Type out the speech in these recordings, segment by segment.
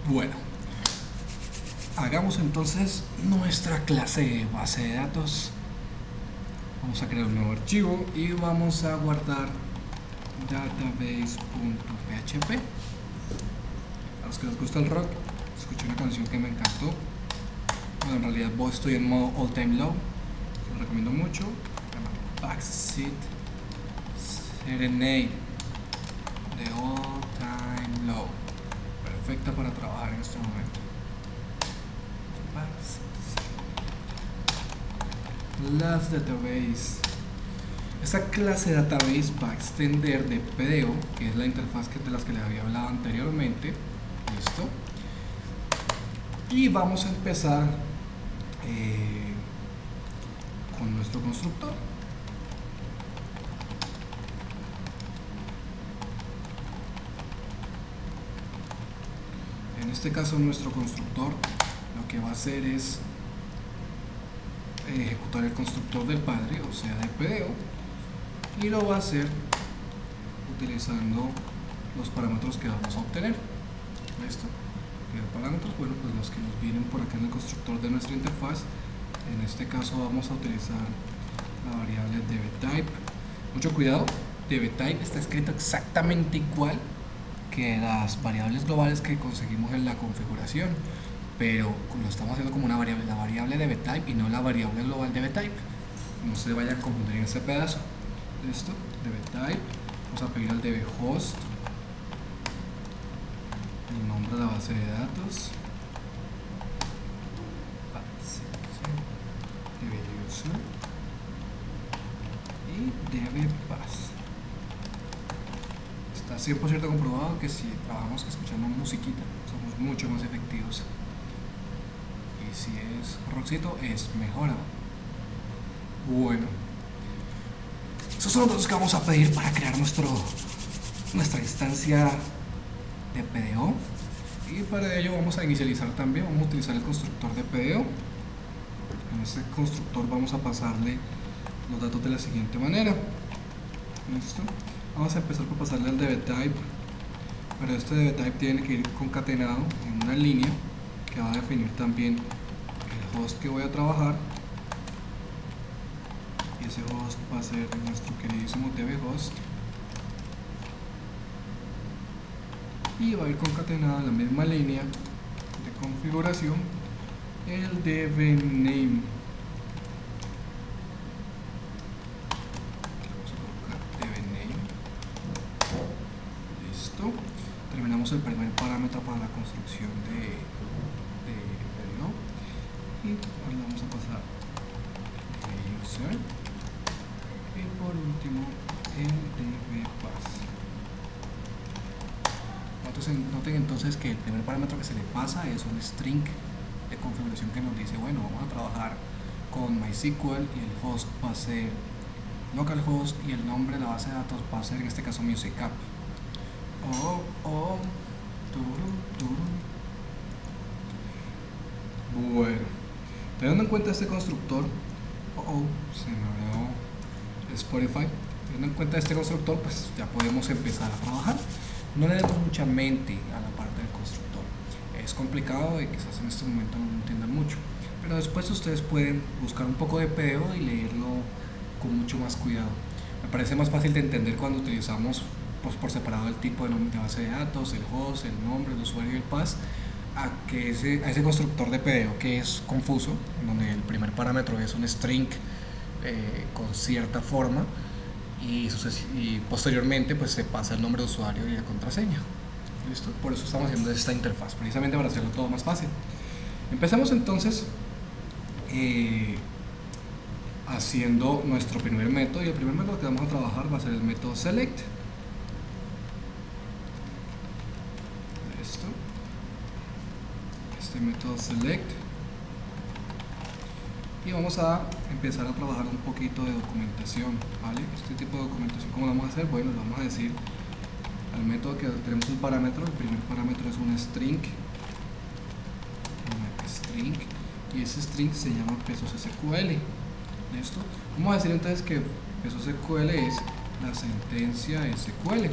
Bueno, hagamos entonces nuestra clase de base de datos. Vamos a crear un nuevo archivo y vamos a guardar database.php. A los que les gusta el rock, escuché una canción que me encantó. Bueno, en realidad estoy en modo all time low, lo recomiendo mucho. Se llama Backseat Serenade de all time low, perfecta para trabajar en este momento. Las database. Esta clase database va a extender de PDO, que es la interfaz de las que les había hablado anteriormente. Listo. Y vamos a empezar con nuestro constructor. En este caso, nuestro constructor lo que va a hacer es ejecutar el constructor del padre, o sea, de PDO, y lo va a hacer utilizando los parámetros que vamos a obtener. ¿Listo? ¿Qué parámetros? Bueno, pues los que nos vienen por acá en el constructor de nuestra interfaz. En este caso vamos a utilizar la variable dbType. Mucho cuidado, dbType está escrito exactamente igual que las variables globales que conseguimos en la configuración, pero lo estamos haciendo como una variable, la variable dbType y no la variable global dbType. No se vayan a confundir en ese pedazo. Listo, dbType. Vamos a pedir al dbHost el nombre de la base de datos, dbuser y dbpass. Está 100% comprobado que si trabajamos escuchando musiquita somos mucho más efectivos, y si es rockcito es mejor. Bueno, esos son los datos que vamos a pedir para crear nuestra instancia de PDO, y para ello vamos a inicializar también, vamos a utilizar el constructor de PDO. En este constructor vamos a pasarle los datos de la siguiente manera. Listo. Vamos a empezar por pasarle al dbType, pero este dbType tiene que ir concatenado en una línea que va a definir también el host que voy a trabajar, y ese host va a ser nuestro queridísimo dbHost, y va a ir concatenado en la misma línea de configuración el dbName. Terminamos el primer parámetro para la construcción de PDO, y ahora le vamos a pasar el user, y por último el dbpass. Noten entonces que el primer parámetro que se le pasa es un string de configuración que nos dice, bueno, vamos a trabajar con MySQL y el host va a ser localhost y el nombre de la base de datos va a ser en este caso musicapp. Bueno, teniendo en cuenta este constructor, se me olvidó Spotify. Teniendo en cuenta este constructor, pues ya podemos empezar a trabajar. No le demos mucha mente a la parte del constructor. Es complicado y quizás en este momento no lo entiendan mucho, pero después ustedes pueden buscar un poco de PDO y leerlo con mucho más cuidado. Me parece más fácil de entender cuando utilizamos pues por separado el tipo de nombre de base de datos, el host, el nombre, el usuario y el pass, a ese constructor de PDO que es confuso, donde el primer parámetro es un string con cierta forma, y posteriormente pues se pasa el nombre de usuario y la contraseña. ¿Listo? Por eso estamos haciendo esta interfaz, precisamente para hacerlo todo más fácil. Empezamos entonces haciendo nuestro primer método, y el primer método que vamos a trabajar va a ser el método select. Listo. Este método select, y vamos a empezar a trabajar un poquito de documentación, ¿vale? Este tipo de documentación, ¿cómo lo vamos a hacer? Bueno, le vamos a decir al método que tenemos un parámetro. El primer parámetro es un string, y ese string se llama pesos SQL. ¿Listo? Vamos a decir entonces que pesos SQL es la sentencia SQL.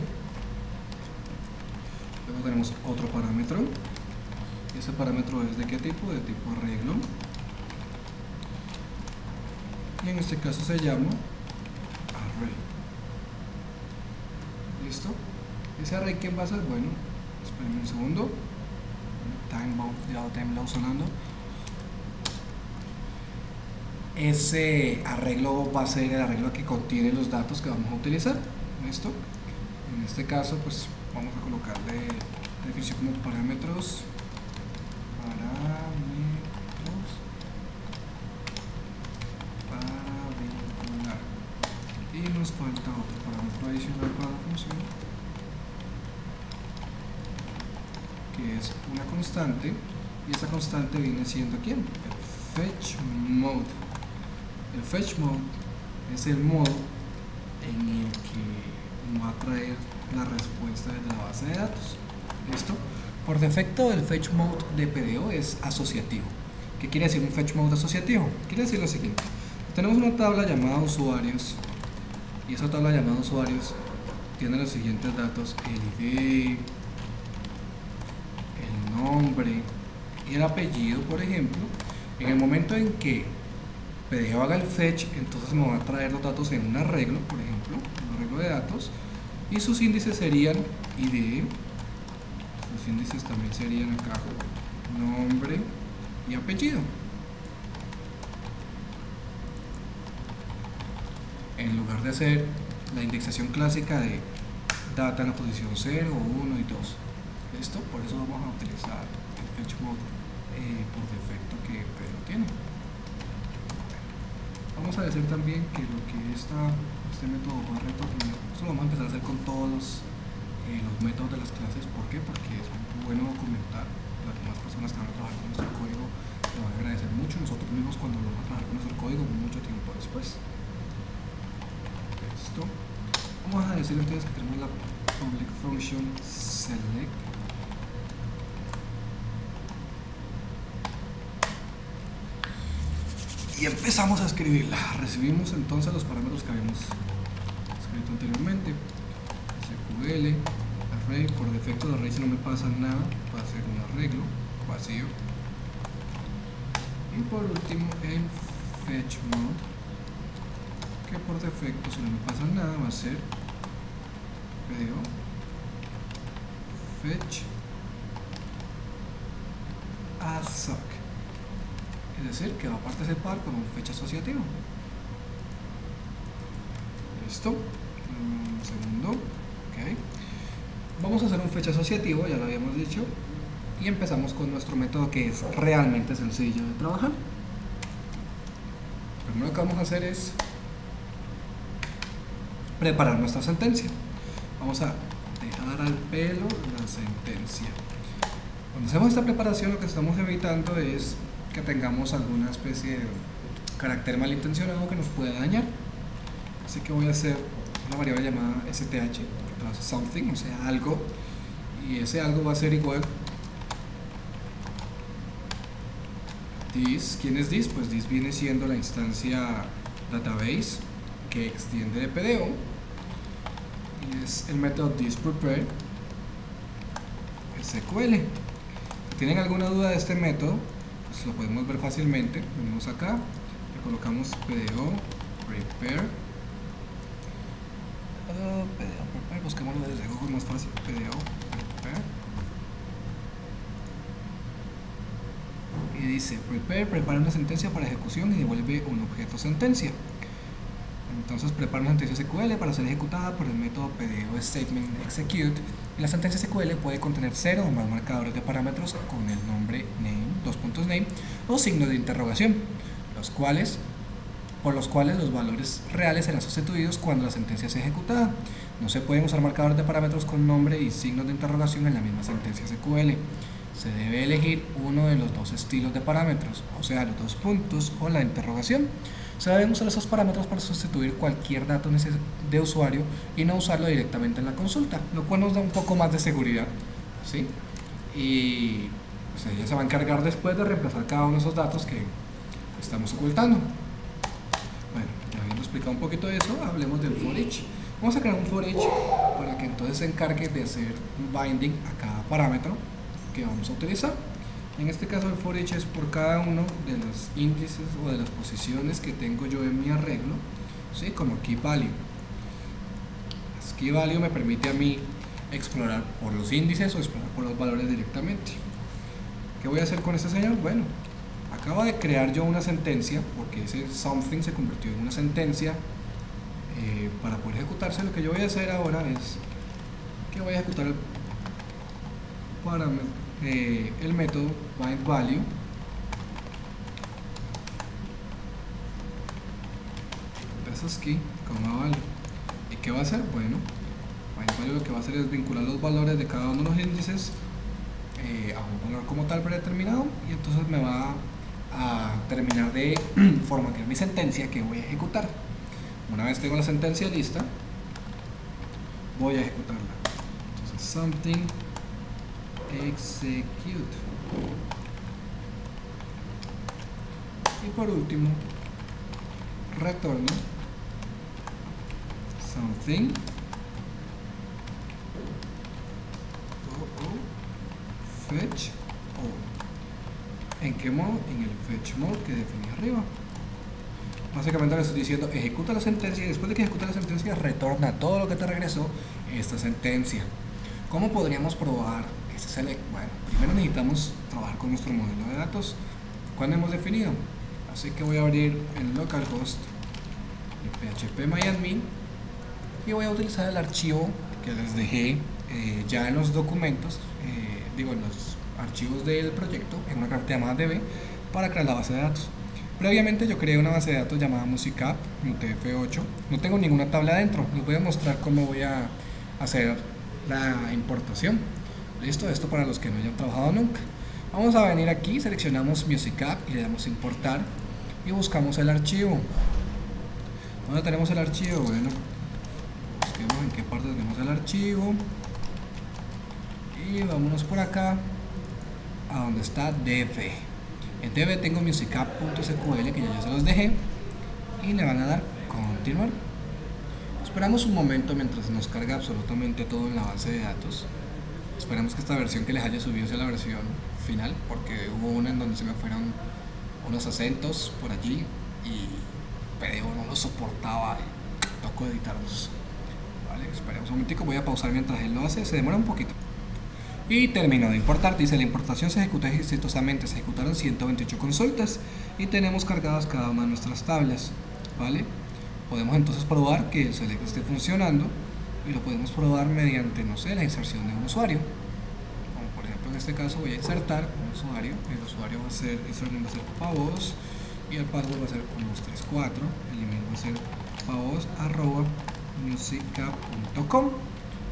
Luego tenemos otro parámetro Ese parámetro es de qué tipo, de tipo arreglo, y en este caso se llama array. ¿Listo? Ese array, ¿quién va a ser? Bueno, esperen un segundo, timeout sonando. Ese arreglo va a ser el arreglo que contiene los datos que vamos a utilizar. ¿Listo? En este caso, pues vamos a colocarle definición como parámetros para vincular, y nos falta otro parámetro adicional para la función, que es una constante, y esa constante viene siendo ¿quién? El fetch mode. El fetch mode es el modo en el que va a traer la respuesta desde la base de datos. ¿Listo? Por defecto el fetch mode de PDO es asociativo. ¿Qué quiere decir un fetch mode asociativo? Quiere decir lo siguiente: tenemos una tabla llamada usuarios, y esa tabla llamada usuarios tiene los siguientes datos: el ID, el nombre y el apellido, por ejemplo. En el momento en que PDO haga el fetch, entonces me va a traer los datos en un arreglo, por ejemplo, un arreglo de datos, y sus índices serían ID, sus índices también serían acá nombre y apellido. En lugar de hacer la indexación clásica de data en la posición 0, 1 y 2. ¿Listo? Por eso vamos a utilizar el fetch mode por defecto que PDO tiene. Vamos a decir también que lo que este método va a retornar, esto lo vamos a empezar a hacer con todos los métodos de las clases. ¿Por qué? Porque es muy bueno documentar. Las demás personas que van a trabajar con nuestro código lo van a agradecer mucho. Nosotros mismos cuando lo vamos a trabajar con nuestro código mucho tiempo después. Listo. Vamos a decir entonces que tenemos la public function select. Y empezamos a escribirla. Recibimos entonces los parámetros que habíamos escrito anteriormente. SQL, array, por defecto de array, si no me pasa nada, va a ser un arreglo vacío. Y por último el fetch mode, que por defecto, si no me pasa nada, va a ser PDO fetch assoc. Es decir, que va a participar con un fetch asociativo. ¿Listo? Un segundo. Ok. Vamos a hacer un fetch asociativo, ya lo habíamos dicho. Y empezamos con nuestro método, que es realmente sencillo de trabajar. Lo primero que vamos a hacer es preparar nuestra sentencia. Vamos a dejar al pelo la sentencia. Cuando hacemos esta preparación, lo que estamos evitando es que tengamos alguna especie de carácter malintencionado que nos pueda dañar. Así que voy a hacer una variable llamada sth, que traduce something, o sea, algo, y ese algo va a ser igual this. ¿Quién es this? Pues this viene siendo la instancia database que extiende de PDO, y es el método thisPrepare SQL. Si tienen alguna duda de este método, pues lo podemos ver fácilmente. Venimos acá, le colocamos PDO prepare, busquémoslo desde Google, más fácil. PDO prepare, y dice prepara una sentencia para ejecución y devuelve un objeto sentencia. Entonces prepara una sentencia SQL para ser ejecutada por el método PDO statement execute, y la sentencia SQL puede contener 0 o más marcadores de parámetros con el nombre name, o signo de interrogación, por los cuales los valores reales serán sustituidos cuando la sentencia sea ejecutada. No se pueden usar marcadores de parámetros con nombre y signos de interrogación en la misma sentencia SQL. Se debe elegir uno de los dos estilos de parámetros, o sea, los dos puntos o la interrogación. Se deben usar esos parámetros para sustituir cualquier dato de usuario y no usarlo directamente en la consulta, lo cual nos da un poco más de seguridad, ¿sí? Y pues ella se va a encargar después de reemplazar cada uno de esos datos que estamos ocultando. Bueno, ya habiendo explicado un poquito de eso, hablemos del for each. Vamos a crear un for each para que entonces se encargue de hacer un binding a cada parámetro que vamos a utilizar. En este caso el for each es por cada uno de los índices o de las posiciones que tengo yo en mi arreglo, ¿sí? Como key value. Key value me permite a mí explorar por los índices o explorar por los valores directamente. ¿Qué voy a hacer con este señor? Bueno, acabo de crear yo una sentencia, porque ese something se convirtió en una sentencia. Para poder ejecutarse, lo que yo voy a hacer ahora es que voy a ejecutar el método bindValue versus key, value. ¿Y qué va a hacer? Bueno, bindValue lo que va a hacer es vincular los valores de cada uno de los índices a un valor como tal predeterminado, y entonces me va a terminar de formatear mi sentencia que voy a ejecutar. Una vez tengo la sentencia lista, voy a ejecutarla. Entonces, something execute. Y por último, retorno something fetch all. ¿En qué modo? En el fetch mode que definí arriba. Básicamente le estoy diciendo, ejecuta la sentencia, y después de que ejecuta la sentencia, retorna todo lo que te regresó esta sentencia. ¿Cómo podríamos probar este select? Bueno, primero necesitamos trabajar con nuestro modelo de datos, cuando hemos definido. Así que voy a abrir el localhost de phpMyAdmin y voy a utilizar el archivo que les dejé ya en los documentos, en los archivos del proyecto, en una carpeta llamada db, para crear la base de datos. Previamente yo creé una base de datos llamada MusicApp, UTF-8. No tengo ninguna tabla adentro. Les voy a mostrar cómo voy a hacer la importación. Listo, esto para los que no hayan trabajado nunca. Vamos a venir aquí, seleccionamos MusicApp y le damos importar y buscamos el archivo. ¿Dónde tenemos el archivo? Bueno, busquemos en qué parte tenemos el archivo y vámonos por acá a donde está db. En db tengo musicapp.sql que ya se los dejé y le van a dar continuar. Esperamos un momento mientras nos carga absolutamente todo en la base de datos. Esperamos que esta versión que les haya subido sea la versión final, porque hubo una en donde se me fueron unos acentos por allí y PDO no lo soportaba, tocó editarlos. Vale, esperemos un momentico, voy a pausar mientras él lo hace, se demora un poquito. Y terminó de importar. Dice, la importación se ejecutó exitosamente, se ejecutaron 128 consultas y tenemos cargadas cada una de nuestras tablas, ¿vale? Podemos entonces probar que el select esté funcionando y lo podemos probar mediante, no sé, la inserción de un usuario. Como por ejemplo en este caso voy a insertar un usuario, el usuario va a ser, el username va a ser pavos y el password va a ser 1234, el email va a ser pavos@musicapp.com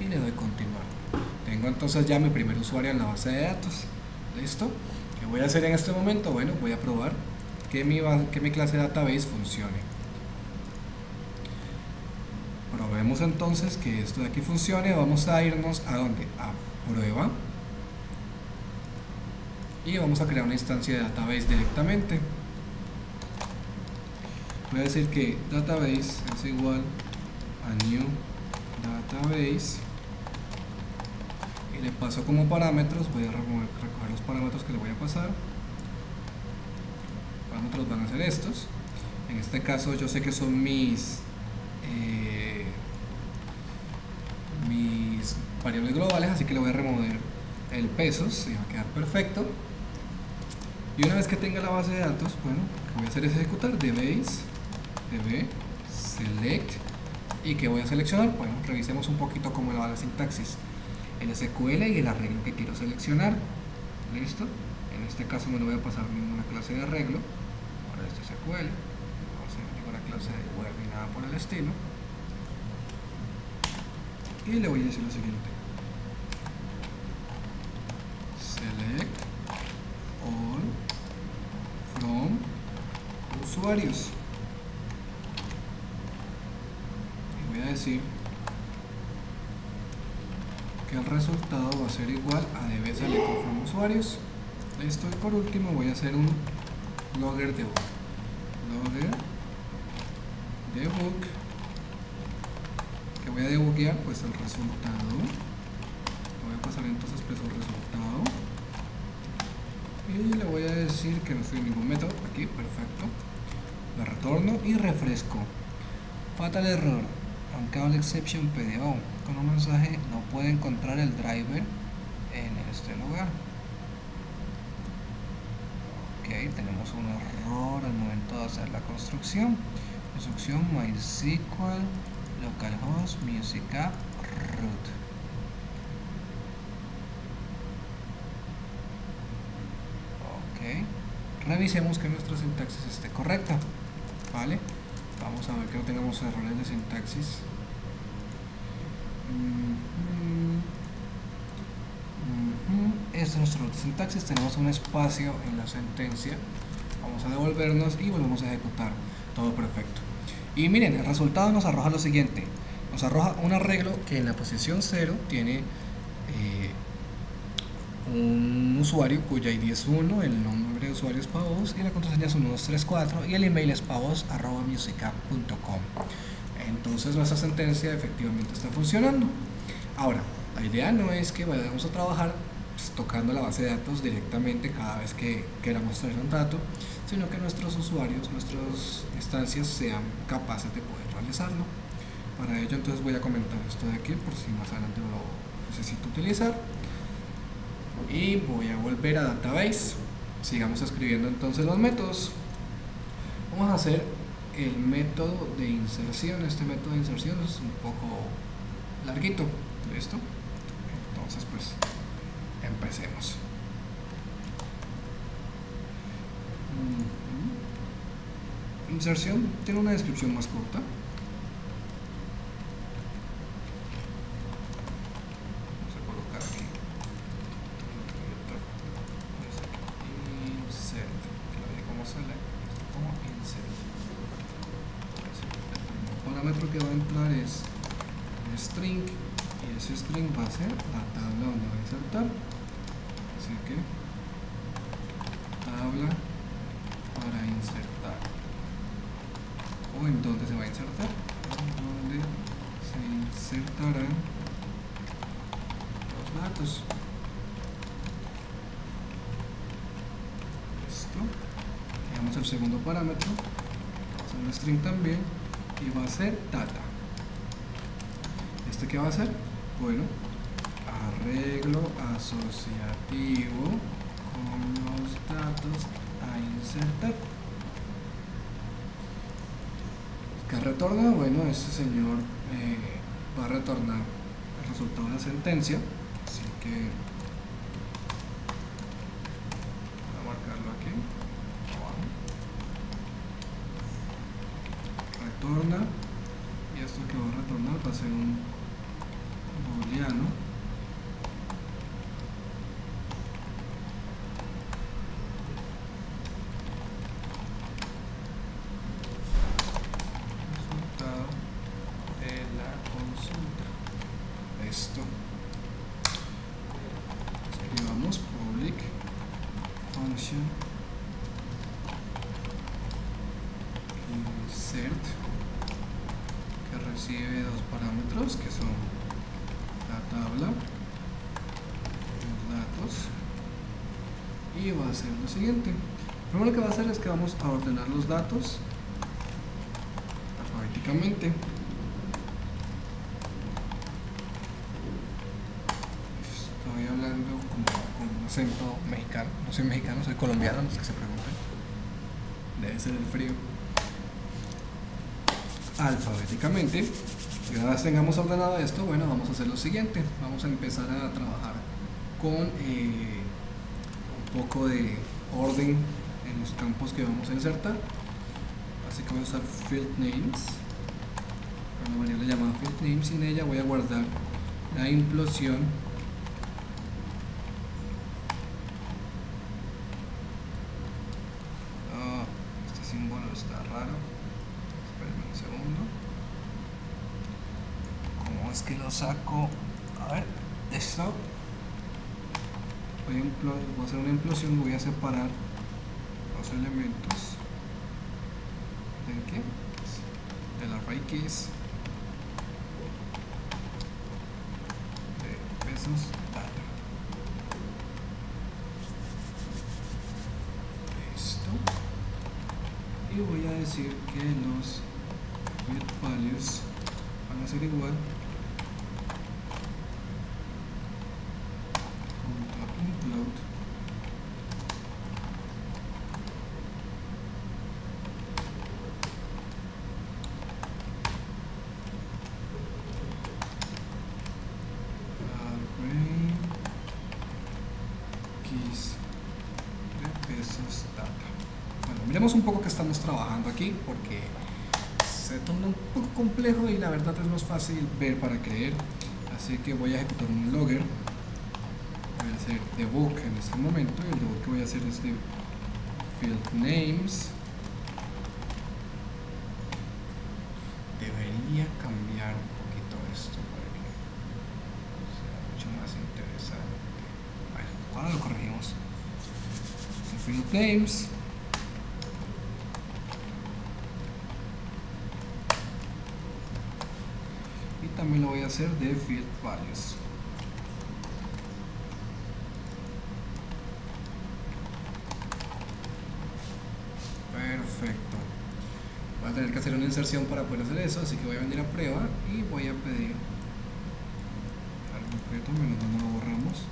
y le doy continuar. Tengo entonces ya mi primer usuario en la base de datos. ¿Listo? ¿Qué voy a hacer en este momento? Bueno, voy a probar que mi clase database funcione. Probemos entonces que esto de aquí funcione. Vamos a irnos a donde? A prueba. Y vamos a crear una instancia de database directamente. Voy a decir que database es igual a new database. Y le paso como parámetros, voy a recoger los parámetros que le voy a pasar. Los parámetros van a ser estos. En este caso yo sé que son mis variables globales, así que le voy a remover el pesos y va a quedar perfecto. Y una vez que tenga la base de datos, bueno, lo que voy a hacer es ejecutar db select. ¿Y qué voy a seleccionar? Bueno, revisemos un poquito cómo va la sintaxis. El SQL y el arreglo que quiero seleccionar. ¿Listo? En este caso me lo voy a pasar en una clase de arreglo. Para este SQL. No va a ser ninguna clase de web ni nada por el estilo. Y le voy a decir lo siguiente: select all from usuarios. Y voy a decir que el resultado va a ser igual a db select all from usuarios. Listo. Y por último voy a hacer un logger debug. Logger debug, que voy a debuguear pues el resultado. Voy a pasar entonces pues el resultado y y le voy a decir que no estoy en ningún método. Aquí, perfecto. Le retorno y refresco. Fatal error. Uncable exception PDO. Con un mensaje no puede encontrar el driver en este lugar. Ok, tenemos un error al momento de hacer la construcción. Construcción MySQL localhost music app root. Ok, revisemos que nuestra sintaxis esté correcta. Vale, vamos a ver que no tengamos errores de sintaxis. Este es nuestro error de sintaxis. Tenemos un espacio en la sentencia. Vamos a devolvernos y volvemos a ejecutar. Todo perfecto. Y miren, el resultado nos arroja lo siguiente. Nos arroja un arreglo que en la posición 0 tiene un usuario cuya ID es 1, el nombre de usuario es pavos y la contraseña es 1234 y el email es pavos@musicapp.com. Entonces nuestra sentencia efectivamente está funcionando. Ahora, la idea no es que vayamos a trabajar pues, tocando la base de datos directamente cada vez que queramos traer un dato, sino que nuestros usuarios, nuestras instancias sean capaces de poder realizarlo. Para ello entonces voy a comentar esto de aquí por si más adelante lo necesito utilizar. Y voy a volver a database. Sigamos escribiendo entonces los métodos. Vamos a hacer el método de inserción. Este método de inserción es un poco larguito. ¿Listo? Entonces pues empecemos. Inserción tiene una descripción más corta. Que va a entrar es un string y ese string va a ser la tabla donde va a insertar, así que tabla para insertar o en donde se va a insertar, en donde se insertarán los datos. Listo, creamos el segundo parámetro, va a ser un string también y va a ser data. ¿Este qué va a hacer? Bueno, arreglo asociativo con los datos a insertar. ¿Qué retorna? Bueno, este señor va a retornar el resultado de la sentencia, así que voy a marcarlo aquí. Retorna, y esto que va a retornar va a ser un booleano resultado de la consulta. Esto escribamos public function insert, que recibe dos parámetros que son la tabla, los datos, y va a hacer lo siguiente. Lo primero que va a hacer es que vamos a ordenar los datos alfabéticamente. Estoy hablando como con un acento mexicano. No soy mexicano, soy colombiano, los que se preguntan. Debe ser el frío. Alfabéticamente. Y una vez tengamos ordenado esto, bueno, vamos a hacer lo siguiente. Vamos a empezar a trabajar con un poco de orden en los campos que vamos a insertar. Así que voy a usar field names, una variable llamada field names, y en ella voy a guardar la implosión este símbolo está raro, espérenme un segundo. ¿Cómo es que lo saco? A ver, esto voy a hacer una implosión, voy a separar los elementos de qué, de la raíz de pesos data. decir que los field values van a ser igual include array keys de pesos data. Bueno, miremos un poco que estamos trabajando aquí porque se torna un poco complejo y la verdad es más fácil ver para creer. Así que voy a ejecutar un logger. Voy a hacer debug en este momento y el debug que voy a hacer es de field names. Debería cambiar un poquito esto para que sea mucho más interesante. Bueno, ahora lo corregimos. De field names. Y también lo voy a hacer de field values. Perfecto. Voy a tener que hacer una inserción para poder hacer eso, así que voy a venir a prueba y voy a pedir algo concreto, menos donde lo borramos.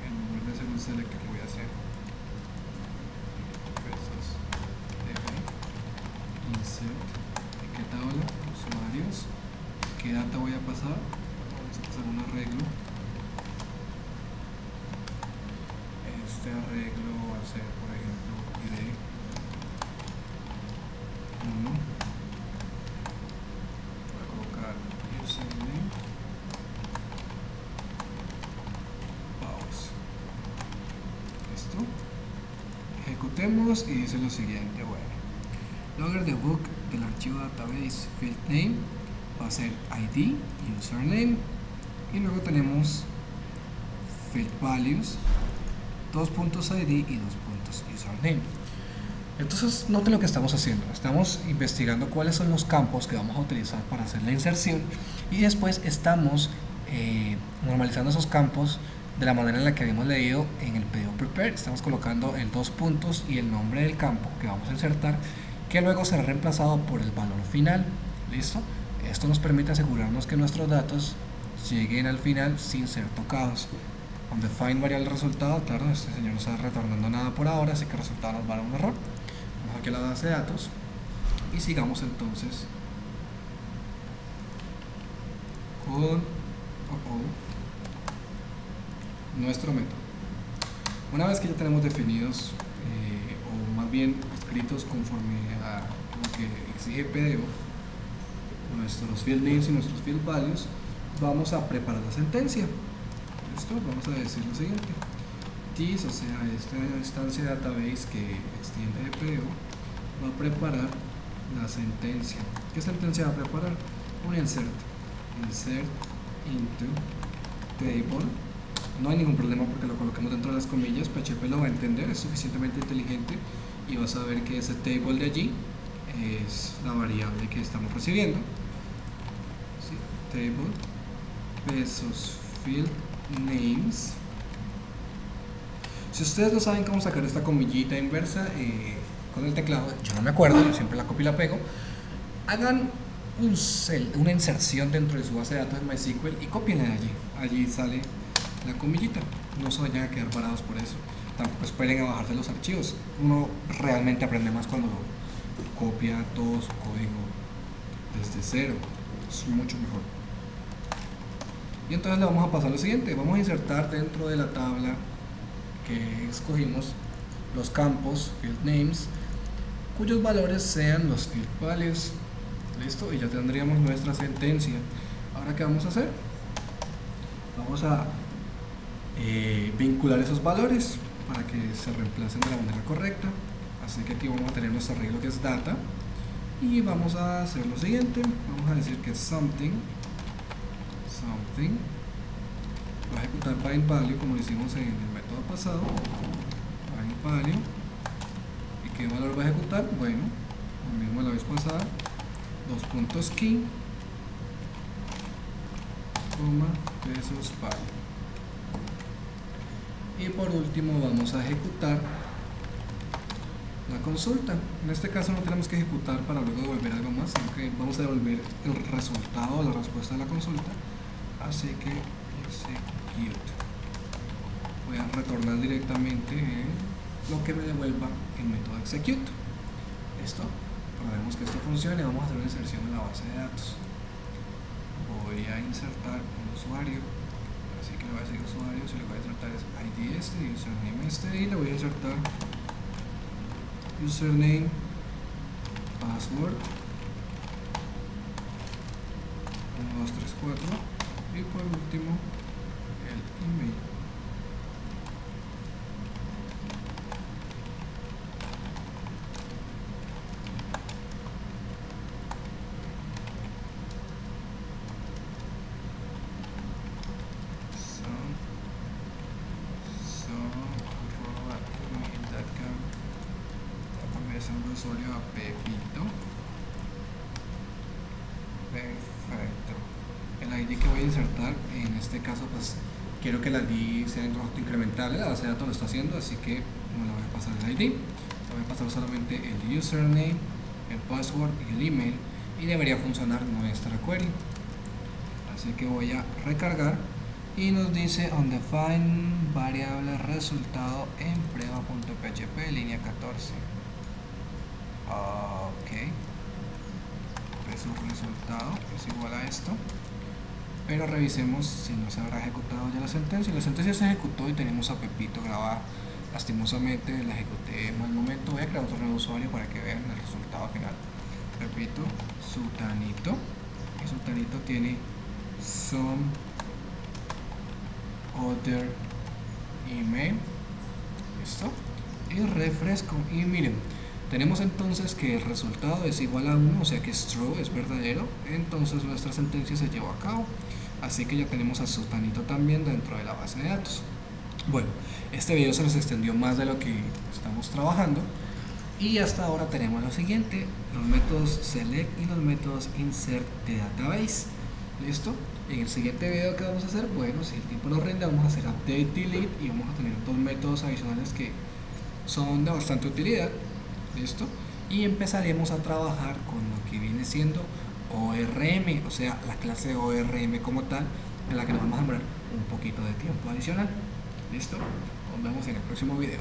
En lugar de hacer un select, que voy a hacer pesos insert, ¿en qué tabla? Usuarios. ¿Qué data voy a pasar? Vamos a pasar un arreglo. Este arreglo va a ser, por ejemplo, id 1. Voy a colocar username pause. Listo. Ejecutemos y dice lo siguiente. Bueno, logger debug del archivo database field name va a ser id y username, y luego tenemos field values, 2 puntos id y 2 puntos username. Entonces noten lo que estamos haciendo. Estamos investigando cuáles son los campos que vamos a utilizar para hacer la inserción, y después estamos normalizando esos campos de la manera en la que habíamos leído en el pedido prepare. Estamos colocando el 2 puntos y el nombre del campo que vamos a insertar, que luego será reemplazado por el valor final. ¿Listo? Esto nos permite asegurarnos que nuestros datos lleguen al final sin ser tocados. Cuando find varía el resultado, claro, este señor no está retornando nada por ahora, así que el resultado nos va a dar un error. Vamos aquí a la base de datos y sigamos entonces con nuestro método. Una vez que ya tenemos definidos, o más bien escritos conforme a lo que exige PDO, nuestros field names y nuestros field values, vamos a preparar la sentencia. ¿Listo? Vamos a decir lo siguiente: this, o sea, esta instancia de database que extiende de PDO, va a preparar la sentencia. ¿Qué sentencia va a preparar? Un insert into table. No hay ningún problema porque lo colocamos dentro de las comillas. PHP lo va a entender, es suficientemente inteligente y va a saber que ese table de allí es la variable que estamos recibiendo. ¿Sí? Table pesos field names. Si ustedes no saben cómo sacar esta comillita inversa con el teclado, yo no me acuerdo, yo siempre la copio y la pego. Hagan una inserción dentro de su base de datos en MySQL y copienla de allí. Allí sale la comillita. No se vayan a quedar parados por eso. Tampoco esperen a bajarse los archivos. Uno realmente aprende más cuando copia todo su código desde cero. Es mucho mejor. Y entonces le vamos a pasar lo siguiente: vamos a insertar dentro de la tabla que escogimos los campos field names cuyos valores sean los field values. Listo, y ya tendríamos nuestra sentencia. Ahora, ¿qué vamos a hacer? Vamos a vincular esos valores para que se reemplacen de la manera correcta. Así que aquí vamos a tener nuestro arreglo que es data, y vamos a hacer lo siguiente: vamos a decir que something va a ejecutar bind value como lo hicimos en el método pasado. Bind value, ¿y qué valor va a ejecutar? Bueno, lo mismo la vez pasada, 2 puntos key, coma, pesos value. Y por último vamos a ejecutar la consulta. En este caso no tenemos que ejecutar para luego devolver algo más, sino que vamos a devolver el resultado, la respuesta de la consulta. Así que execute. Voy a retornar directamente lo que me devuelva el método execute. Listo. Probemos que esto funcione. Vamos a hacer una inserción en la base de datos. Voy a insertar un usuario, así que le voy a decir usuario, si le voy a insertar es ID este, username este, y le voy a insertar username, password 1, 2, 3, 4 y por último el email. Un usuario a Pepito. Perfecto. El ID que voy a insertar, en este caso pues quiero que el ID sea incrementable, la base de datos lo está haciendo, así que no le voy a pasar el ID, le voy a pasar solamente el username, el password y el email, y debería funcionar nuestra query. Así que voy a recargar y nos dice undefined variable resultado en prueba.php línea 14. Ok, pues su resultado es igual a esto, pero revisemos si no se habrá ejecutado ya la sentencia. La sentencia se ejecutó y tenemos a Pepito grabada. Lastimosamente la ejecuté en mal momento. Voy a crear otro nuevo usuario para que vean el resultado final. Repito, Sultanito, y Sultanito tiene some other email. Listo, y refresco y miren, tenemos entonces que el resultado es igual a 1, o sea que es true, es verdadero. Entonces nuestra sentencia se llevó a cabo. Así que ya tenemos a Sultanito también dentro de la base de datos. Bueno, este video se nos extendió más de lo que estamos trabajando. Y hasta ahora tenemos lo siguiente: los métodos select y los métodos insert de database. ¿Listo? En el siguiente video que vamos a hacer, bueno, si el tiempo nos rinde, vamos a hacer update, delete, y vamos a tener dos métodos adicionales que son de bastante utilidad. ¿Listo? Y empezaremos a trabajar con lo que viene siendo ORM, o sea, la clase ORM como tal, en la que nos vamos a demorar un poquito de tiempo adicional. ¿Listo? Nos vemos en el próximo video.